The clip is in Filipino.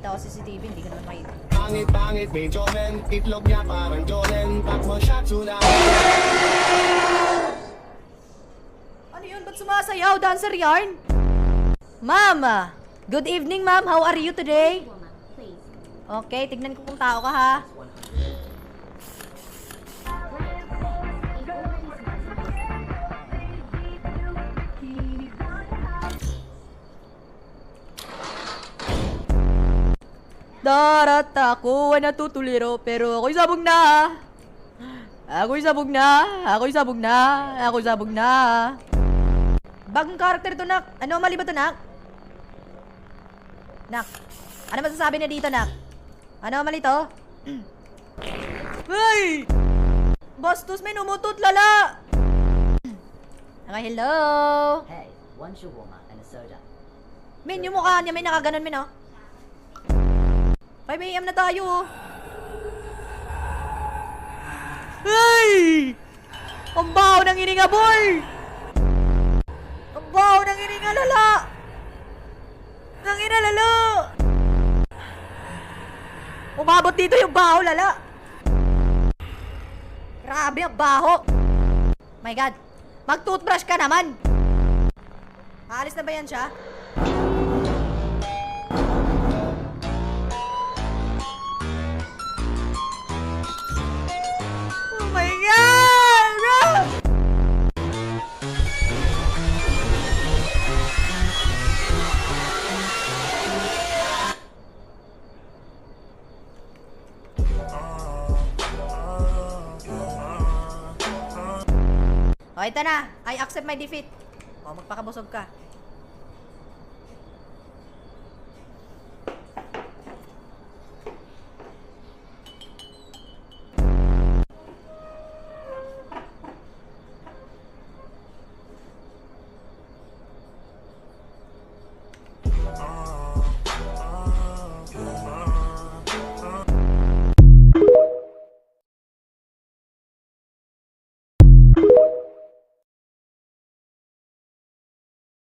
nakikita ko CCTV, hindi ko naman makita. Pangit-pangit, may Jolen. Itlog niya parang Jolen. Takbo siya, tuna. Ano yun? Ba't sumasayaw? Dancer yarn? Ma'am! Good evening, ma'am. How are you today? Okay, tignan ko kung tao ka, ha? Darat ako natutuliro, pero ako'y sabog na. Ako'y sabog na. Ako'y sabog na. Ako'y sabog na. Bagong karakter to, Nak. Ano mali ba to, Nak? Nak, ano masasabi niya dito, Nak? Ano mali to? Hey! Bastos, may numutot, lala! Okay, hello? Hey, one shawarma and a soda. Min, yung mukha niya may nakaganon, Min, oh. 5 AM na tayo, oh. Hey! Ang baho ng hininga, boy! Ang baho ng hininga, lala! Nang ina, lala! Umabot dito yung baho, lala! Grabe, ang baho! My God! Mag-toothbrush ka naman! Aalis na ba yan siya? Oh my God! Ah! O, ito na. I accept my defeat. O, magpakabusog ka.